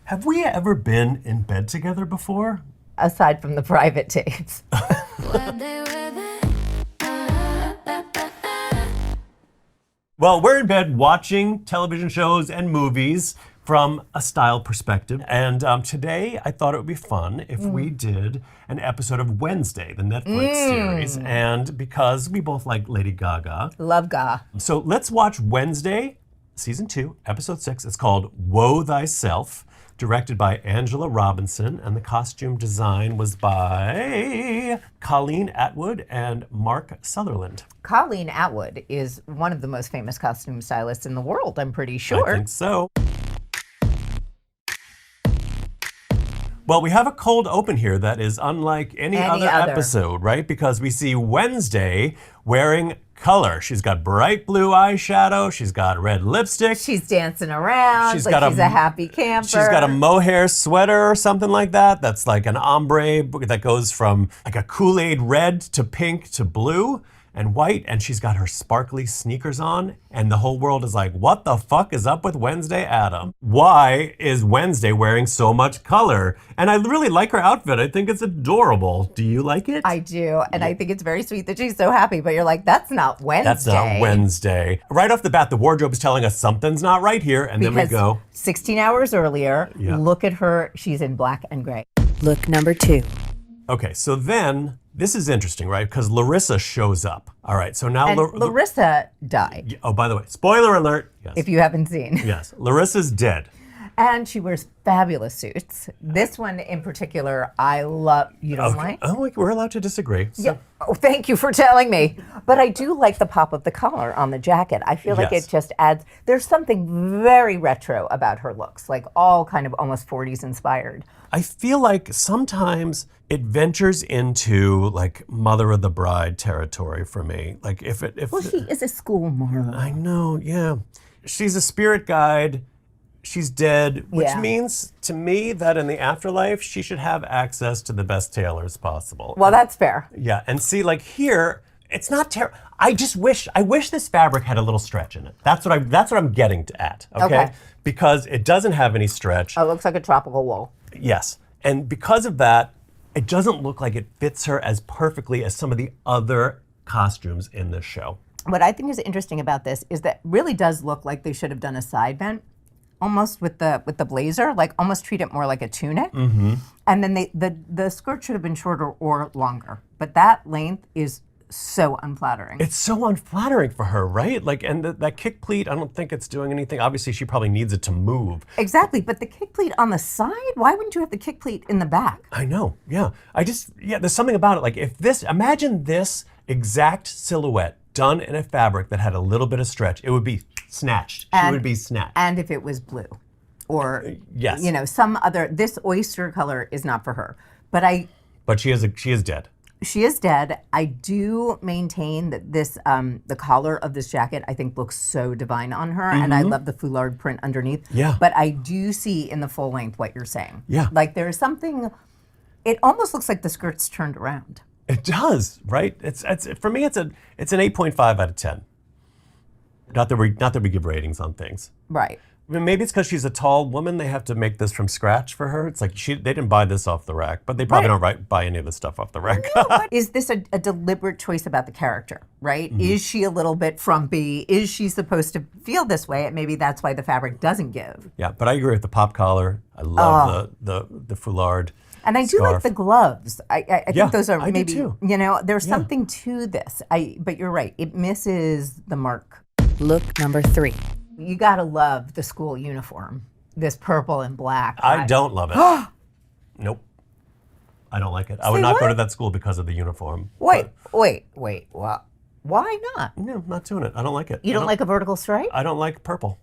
Have we ever been in bed together before? Aside from the private dates. Well, we're in bed watching television shows and movies from a style perspective. And today I thought it would be fun if we did an episode of Wednesday, the Netflix series. And because we both like Lady Gaga. Love Gaga. So let's watch Wednesday, season 2, episode 6. It's called Woe Thyself, directed by Angela Robinson. And the costume design was by Colleen Atwood and Mark Sutherland. Colleen Atwood is one of the most famous costume stylists in the world, I'm pretty sure. I think so. Well, we have a cold open here that is unlike any other episode, right? Because we see Wednesday wearing color. She's got bright blue eyeshadow. She's got red lipstick. She's dancing around she's a happy camper. She's got a mohair sweater or something like that. That's like an ombre that goes from like a Kool-Aid red to pink to blue and white, and she's got her sparkly sneakers on, and the whole world is like, what the fuck is up with Wednesday Adam? Why is Wednesday wearing so much color? And I really like her outfit. I think it's adorable. Do you like it? I do, and I think it's very sweet that she's so happy, but you're like, that's not Wednesday. That's not Wednesday. Right off the bat, the wardrobe is telling us something's not right here, and then we go. 16 hours earlier, look at her, she's in black and gray. Look number 2. Okay, so then, this is interesting, right? Because Larissa shows up. All right, so now... Larissa died. Oh, by the way, spoiler alert. Yes. If you haven't seen. Yes, Larissa's dead. And she wears fabulous suits. This one in particular, I love. You don't like? Oh, we're allowed to disagree. So. Yeah. Oh, thank you for telling me. But I do like the pop of the collar on the jacket. I feel like it just adds, there's something very retro about her looks, like all kind of almost 40s inspired. I feel like sometimes it ventures into like Mother of the Bride territory for me. Like if she is a school model. I know, yeah. She's a spirit guide. She's dead, which means to me that in the afterlife, she should have access to the best tailors possible. Well, that's fair. Yeah, and see, like here, it's not terrible. I wish this fabric had a little stretch in it. That's what I'm getting at, okay? Because it doesn't have any stretch. Oh, it looks like a tropical wool. Yes, and because of that, it doesn't look like it fits her as perfectly as some of the other costumes in this show. What I think is interesting about this is that it really does look like they should have done a side bend. Almost with the blazer, like almost treat it more like a tunic. Mm-hmm. And then the skirt should have been shorter or longer. But that length is so unflattering. It's so unflattering for her, right? Like, and that kick pleat, I don't think it's doing anything. Obviously, she probably needs it to move. Exactly, but the kick pleat on the side, why wouldn't you have the kick pleat in the back? I know, yeah. There's something about it. Like imagine this exact silhouette done in a fabric that had a little bit of stretch, it would be snatched. She would be snatched. And if it was blue or, some other, this oyster color is not for her. But she is dead. She is dead. I do maintain that this, the collar of this jacket, I think looks so divine on her. Mm-hmm. And I love the foulard print underneath. Yeah. But I do see in the full length what you're saying. Yeah. Like there's something, it almost looks like the skirt's turned around. It does, right? It's for me, it's an 8.5 out of 10. Not that we give ratings on things. Right. I mean, maybe it's because she's a tall woman. They have to make this from scratch for her. It's like they didn't buy this off the rack, but they probably don't buy any of the stuff off the rack. No, is this a deliberate choice about the character, right? Mm-hmm. Is she a little bit frumpy? Is she supposed to feel this way? And maybe that's why the fabric doesn't give. Yeah, but I agree with the pop collar. I love the foulard. And I do like the gloves. I think those are maybe, do too. There's something to this. But you're right, it misses the mark. Look number 3. You gotta love the school uniform, this purple and black. I don't love it. Nope. I don't like it. I would not go to that school because of the uniform. Wait. Well, why not? No, not doing it. I don't like it. You don't like a vertical stripe? I don't like purple.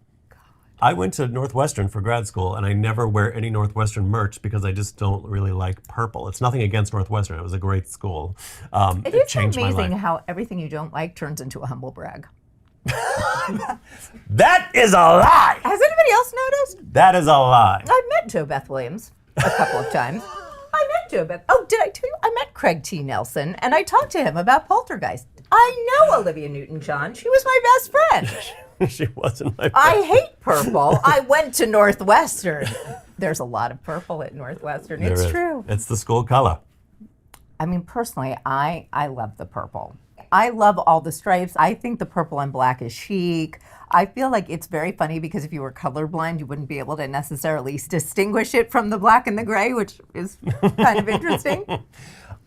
I went to Northwestern for grad school, and I never wear any Northwestern merch because I just don't really like purple. It's nothing against Northwestern. It was a great school. It is amazing how everything you don't like turns into a humble brag. That is a lie! Has anybody else noticed? That is a lie. I've met Joe Beth Williams a couple of times. I met Joe Beth. Oh, did I tell you? I met Craig T. Nelson, and I talked to him about Poltergeist. I know Olivia Newton-John. She was my best friend. She wasn't my best I hate purple. I went to Northwestern. There's a lot of purple at Northwestern. There It's is. true. It's the school color. I mean, personally, I love the purple. I love all the stripes. I think the purple and black is chic. I feel like it's very funny because if you were colorblind, you wouldn't be able to necessarily distinguish it from the black and the gray, which is kind of interesting.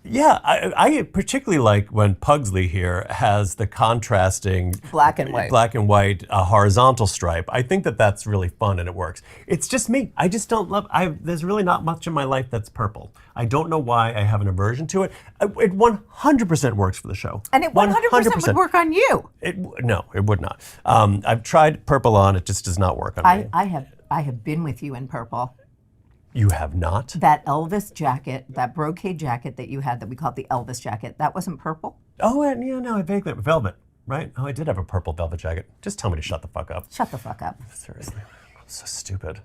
Yeah, I particularly like when Pugsley here has the contrasting Black and white horizontal stripe. I think that that's really fun and it works. It's just me. I just don't love. There's really not much in my life that's purple. I don't know why I have an aversion to it. It 100% works for the show. And it 100% would work on you. No, it would not. I've tried purple on. It just does not work on me. I have been with you in purple. You have not? That Elvis jacket, that brocade jacket that you had that we called the Elvis jacket, that wasn't purple? Oh, no, I vaguely, velvet, right? Oh, I did have a purple velvet jacket. Just tell me to shut the fuck up. Shut the fuck up. Seriously, I'm so stupid.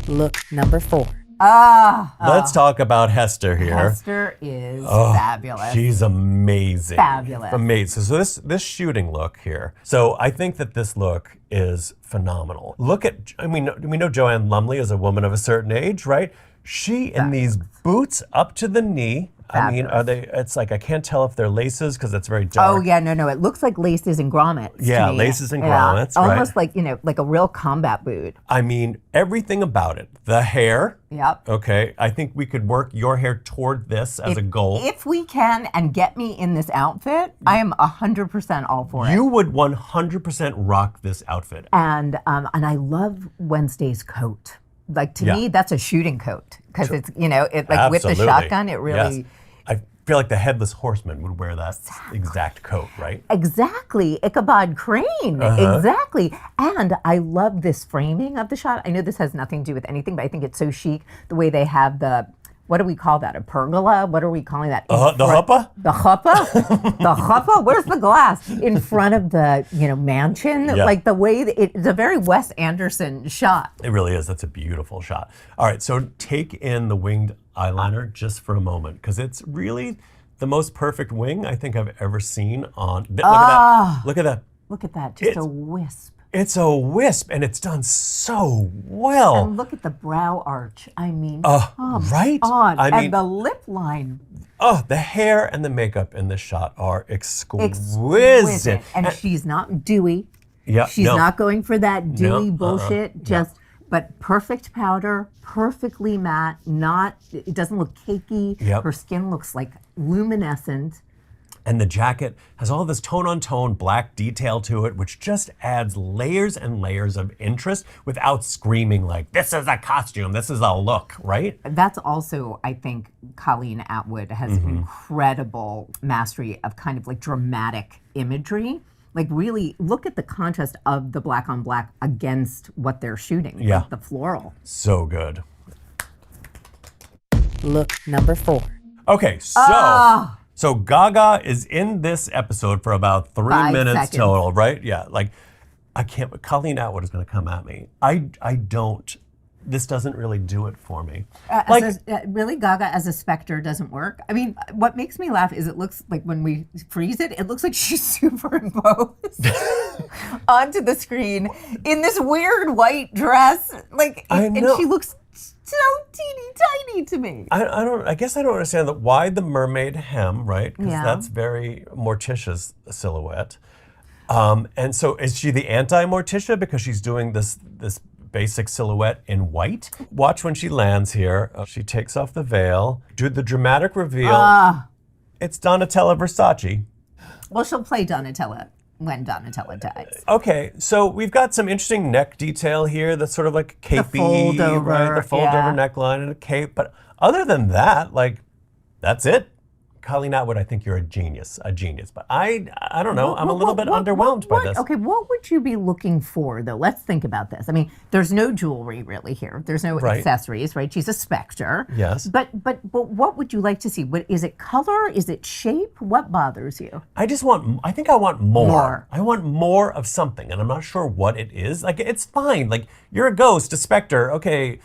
Look number 4. Let's talk about Hester here. Hester is fabulous. She's amazing. Fabulous. Amazing. So this shooting look here. So I think that this look is phenomenal. Look at, we know Joanne Lumley is a woman of a certain age, right? She in these boots up to the knee. I mean, are they, it's like, I can't tell if they're laces because it's very dark. Oh, yeah, no. It looks like laces and grommets. Yeah, laces and grommets, right. Almost like, like a real combat boot. I mean, everything about it. The hair. Yep. Okay, I think we could work your hair toward this as a goal. If we can and get me in this outfit, I am 100% all for it. You would 100% rock this outfit. And I love Wednesday's coat. Like, to me, that's a shooting coat. Because it's, like with the shotgun, it really... Yes. I feel like the Headless Horseman would wear that exact coat, right? Exactly. Ichabod Crane. Exactly. And I love this framing of the shot. I know this has nothing to do with anything, but I think it's so chic, the way they have the... What do we call that? A pergola? What are we calling that? The chuppah? The chuppah? The chuppah? Where's the glass? In front of the, mansion? Yeah. Like the way, it's a very Wes Anderson shot. It really is. That's a beautiful shot. All right, so take in the winged eyeliner just for a moment, because it's really the most perfect wing I think I've ever seen on. Look at that. Look at that. Look at that. Just a wisp. It's a wisp, and it's done so well. And look at the brow arch. I mean, right? And the lip line. Oh, the hair and the makeup in this shot are exquisite. And she's not dewy. Yeah, she's not going for that dewy bullshit. But perfect powder, perfectly matte. It doesn't look cakey. Yep. Her skin looks like luminescent. And the jacket has all this tone-on-tone black detail to it, which just adds layers and layers of interest without screaming like, this is a costume, this is a look, right? That's also, I think, Colleen Atwood has incredible mastery of kind of like dramatic imagery. Like really look at the contrast of the black on black against what they're shooting, like the floral. So good. Look number 4. Okay, so Gaga is in this episode for about 3 minutes seconds. total, right? Yeah, like I can't, but Colleen Atwood is going to come at me. This doesn't really do it for me. Really, Gaga as a specter doesn't work? I mean, what makes me laugh is it looks like when we freeze it, it looks like she's superimposed onto the screen in this weird white dress. And she looks so teeny tiny to me. I guess I don't understand why the mermaid hem, right? Because that's very Morticia's silhouette. And so is she the anti-Morticia because she's doing this basic silhouette in white? Watch when she lands here. She takes off the veil. Do the dramatic reveal. It's Donatella Versace. Well, she'll play Donatella when Donatella dies. Okay, so we've got some interesting neck detail here that's sort of like capey, the fold over, right? The fold over neckline and a cape. But other than that, that's it. Colleen Atwood, I think you're a genius. But I don't know. I'm a little bit underwhelmed by this. Okay, what would you be looking for, though? Let's think about this. I mean, there's no jewelry really here. There's no accessories, right? She's a specter. Yes. But what would you like to see? Is it color? Is it shape? What bothers you? I think I want more. I want more of something, and I'm not sure what it is. Like, it's fine. Like, you're a ghost, a specter. Okay,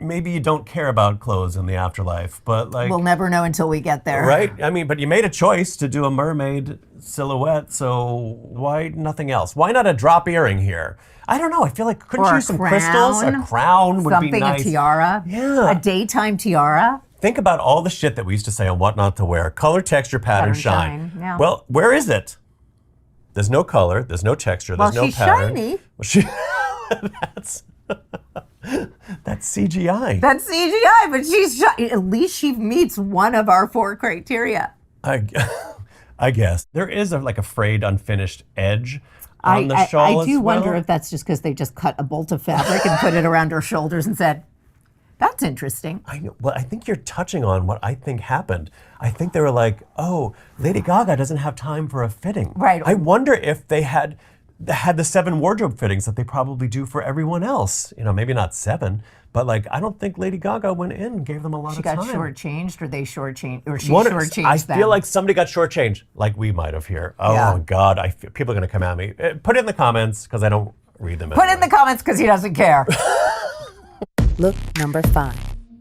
maybe you don't care about clothes in the afterlife, but like... We'll never know until we get there. Right? I mean, but you made a choice to do a mermaid silhouette, so why nothing else? Why not a drop earring here? I don't know. I feel like couldn't Or you a use some crown. crystals? A crown would be Something, nice. a tiara. Yeah. A daytime tiara. Think about all the shit that we used to say on what not to wear. Color, texture, pattern, shine. Yeah. Well, where is it? There's no color. There's no texture. There's no she's pattern. shiny. Well, that's CGI. That's CGI, but she's at least she meets one of our 4 criteria. I guess there is like a frayed, unfinished edge on the shawl. I do as well. wonder if that's just because they just cut a bolt of fabric and put it around her shoulders and said, "That's interesting." I know. Well, I think you're touching on what I think happened. I think they were like, "Oh, Lady Gaga doesn't have time for a fitting." Right. I wonder if they had the 7 wardrobe fittings that they probably do for everyone else. You know, maybe not 7, but like I don't think Lady Gaga went in and gave them a lot She of got time. shortchanged, or they shortchanged, or she One- shortchanged I them. feel like somebody got shortchanged, like we might have here. Oh Yeah. God, people are gonna come at me. Put it in the comments because I don't read them. Put it in the comments because he doesn't care. Look number 5.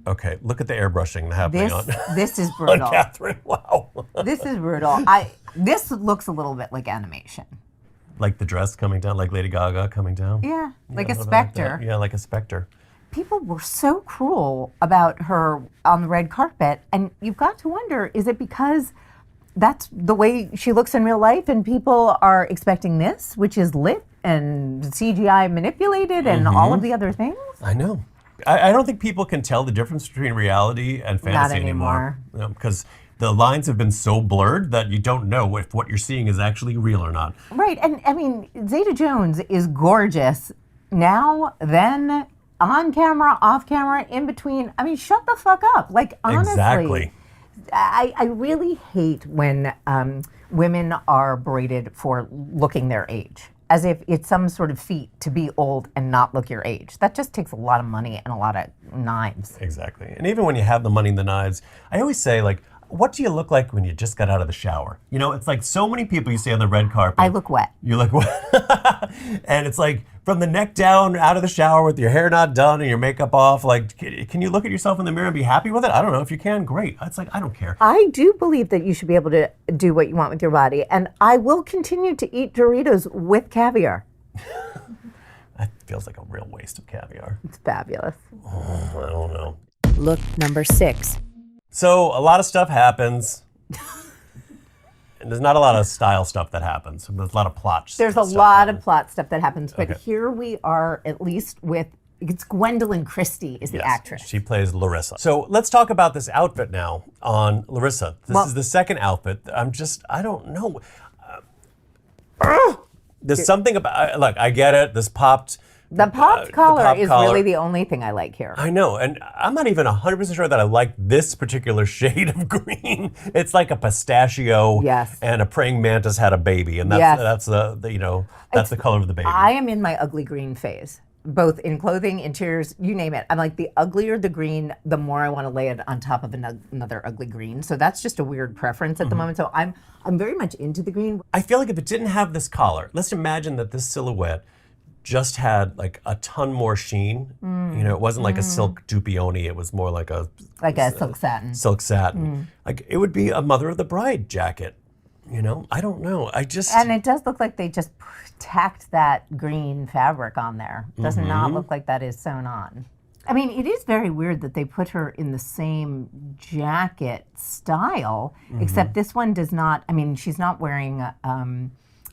Okay, look at the airbrushing happening This is on brutal. Catherine. Wow. This is brutal. This looks a little bit like animation. Like the dress coming down, like Lady Gaga coming down. Yeah, like a little bit specter. that. Yeah, like a specter. People were so cruel about her on the red carpet, and you've got to wonder, is it because that's the way she looks in real life and people are expecting this, which is lit and CGI manipulated and all of the other things? I know. I don't think people can tell the difference between reality and fantasy anymore. because the lines have been so blurred that you don't know if what you're seeing is actually real or not. Right, and I mean, Zeta Jones is gorgeous now, then, on camera, off camera, in between. I mean, shut the fuck up. Like, honestly. Exactly. I really hate when women are berated for looking their age, as if it's some sort of feat to be old and not look your age. That just takes a lot of money and a lot of knives. Exactly. And even when you have the money and the knives, I always say, like, what do you look like when you just got out of the shower? You know, it's like so many people you see on the red carpet. I look wet. You look wet. And it's like from the neck down, out of the shower with your hair not done and your makeup off. Like, can you look at yourself in the mirror and be happy with it? I don't know. If you can, great. It's like, I don't care. I do believe that you should be able to do what you want with your body, and I will continue to eat Doritos with caviar. That feels like a real waste of caviar. It's fabulous. I don't know. Look number 6. So a lot of stuff happens. And there's not a lot of style stuff that happens. There's a lot of plot There's a stuff lot happens. of plot stuff that happens, but Okay. here we are at least with, it's Gwendolyn Christie is the Yes, actress. She plays Larissa. So let's talk about this outfit now on Larissa. This is the second outfit. I don't know. There's something about, look, I get it. This popped. The popped collar popped is collar. really the only thing I like here. I know, and I'm not even 100% sure that I like this particular shade of green. It's like a pistachio, Yes. and a praying mantis had a baby, and that's Yes. that's the color of the baby. I am in my ugly green phase, both in clothing, interiors, you name it. I'm like, the uglier the green, the more I want to lay it on top of another ugly green. So that's just a weird preference at the moment. So I'm very much into the green. I feel like if it didn't have this collar, let's imagine that this silhouette just had like a ton more sheen. You know, it wasn't like a silk dupioni. It was more like a Silk satin. silk satin. Like it would be a Mother of the Bride jacket. You know, I don't know. And it does look like they just tacked that green fabric on there. Does not look like that is sewn on. I mean, it is very weird that they put her in the same jacket style, except this one does not. I mean, she's not wearing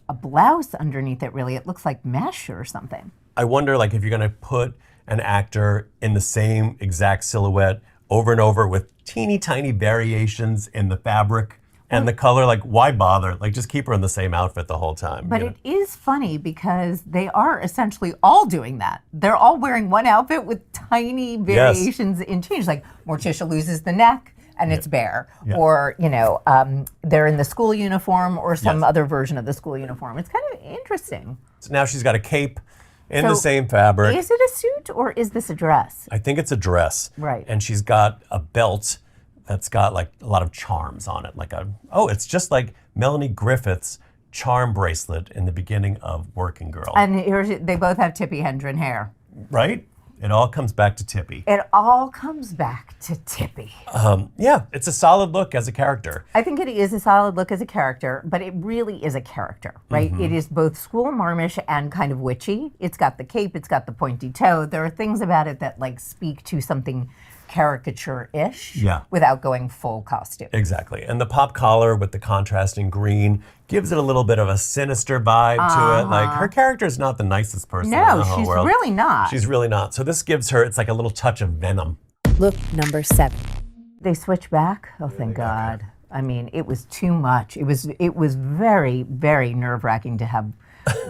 a blouse underneath it, really. It looks like mesh or something. I wonder, like, if you're gonna put an actor in the same exact silhouette over and over with teeny tiny variations in the fabric and the color, like, why bother? Like, just keep her in the same outfit the whole time. But you know? it is funny because they are essentially all doing that. They're all wearing one outfit with tiny variations in change. Like Morticia loses the neck and it's bare. Yeah. Or, you know, they're in the school uniform or some Yes. other version of the school uniform. It's kind of interesting. So now she's got a cape in the So, same fabric. Is it a suit or is this a dress? I think it's a dress. Right. And she's got a belt that's got like a lot of charms on it. It's just like Melanie Griffith's charm bracelet in the beginning of Working Girl. And they both have Tippi Hedren hair. Right? It all comes back to Tippy. It all comes back to Tippy. Yeah, it's a solid look as a character. I think it is a solid look as a character, but it really is a character, right? It is both school marmish and kind of witchy. It's got the cape, it's got the pointy toe. There are things about it that like speak to something caricature-ish without going full costume. Exactly. And the pop collar with the contrasting green gives it a little bit of a sinister vibe to it. Like, her character is not the nicest person in the whole she's world. really not. She's really not. So this gives her, it's like a little touch of venom. Look number 7. They switch back? Oh, thank God. I mean, it was too much. It was very, very nerve-wracking to have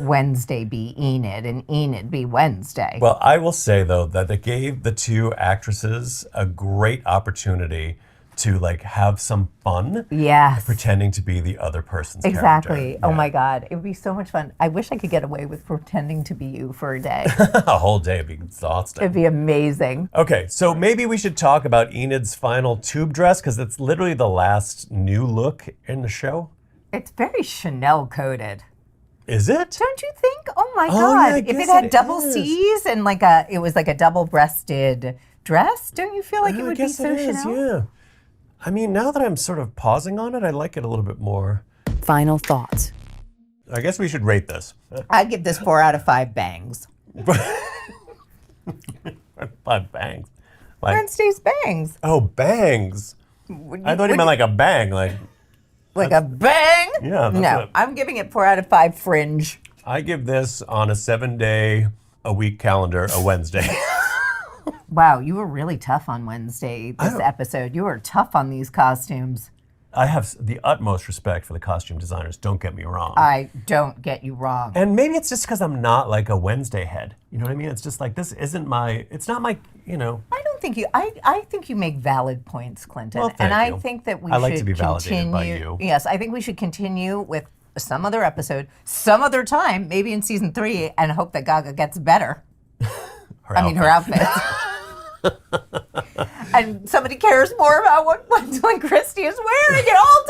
Wednesday be Enid and Enid be Wednesday. Well, I will say, though, that it gave the two actresses a great opportunity to like have some fun. Yes. Pretending to be the other person's exactly. character. Oh my God. It would be so much fun. I wish I could get away with pretending to be you for a day. A whole day would be exhausting. It'd be amazing. Okay, so maybe we should talk about Enid's final tube dress because it's literally the last new look in the show. It's very Chanel coded. Is it? Don't you think? Oh my Oh, God. yeah, I if it guess had it double is. C's and it was like a double-breasted dress, don't you feel like it would be so Chanel? Yeah. I mean, now that I'm sort of pausing on it, I like it a little bit more. Final thoughts. I guess we should rate this. I'd give this 4 out of 5 bangs. 5 bangs. Like, Wednesday's bangs. oh, bangs. I thought you meant like a bang. Like a bang? Yeah, that's No, what- I'm giving it 4 out of 5 fringe. I give this on a 7-day-a-week calendar a Wednesday. Wow, you were really tough on Wednesday this episode. You were tough on these costumes. I have the utmost respect for the costume designers, don't get me wrong. I don't get you wrong. And maybe it's just because I'm not like a Wednesday head. You know what I mean? It's just like, this isn't my, it's not my, you know. I don't think you, I think you make valid points, Clinton. Well, thank and you. I think that we I should like to be validated by continue. you. Yes, I think we should continue with some other episode, some other time, maybe in season 3, and hope that Gaga gets better. Her outfits. And somebody cares more about what Gwendolyn Christie is wearing at all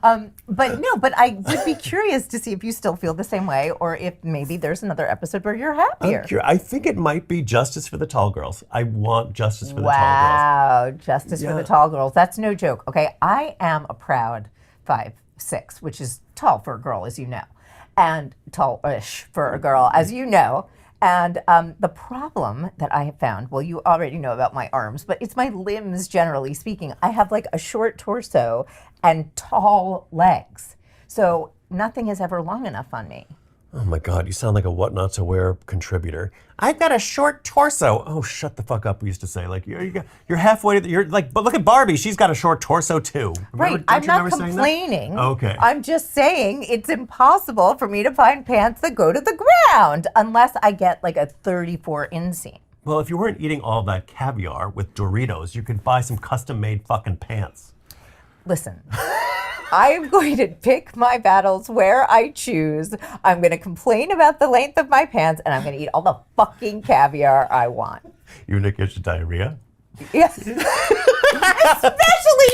times. But I would be curious to see if you still feel the same way, or if maybe there's another episode where you're happier. I think it might be justice for the tall girls. I want justice for the tall girls. Wow, justice for the tall girls. That's no joke. Okay, I am a proud 5'6", which is tall for a girl, as you know, and tall-ish for a girl, as you know. And the problem that I have found, well, you already know about my arms, but it's my limbs, generally speaking. I have like a short torso and tall legs. So nothing is ever long enough on me. Oh my God, you sound like a What Not to Wear contributor. I've got a short torso. Oh, shut the fuck up, we used to say. Like, you're halfway, you're like, but look at Barbie, she's got a short torso too. Right, I'm not complaining. Okay. I'm just saying it's impossible for me to find pants that go to the ground unless I get like a 34 inseam. Well, if you weren't eating all that caviar with Doritos, you could buy some custom-made fucking pants. Listen, I'm going to pick my battles where I choose. I'm going to complain about the length of my pants, and I'm going to eat all the fucking caviar I want. You gonna get your diarrhea? Yes. Especially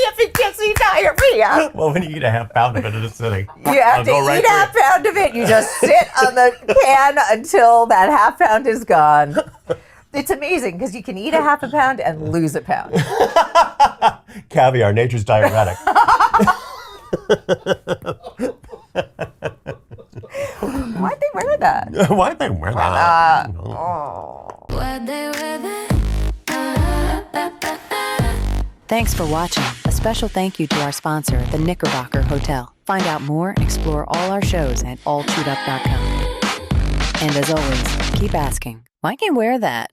if it gives me diarrhea. Well, when you eat a half pound of it in a sitting. You have to eat a half pound of it. You just sit on the can until that half pound is gone. It's amazing because you can eat a half a pound and lose a pound. Caviar, nature's diuretic. Why'd they wear that? Why'd they wear that? Thanks for watching. A special thank you to our sponsor, the Knickerbocker Hotel. Find out more and explore all our shows at allchewedup.com. And as always, keep asking, why can't you wear that?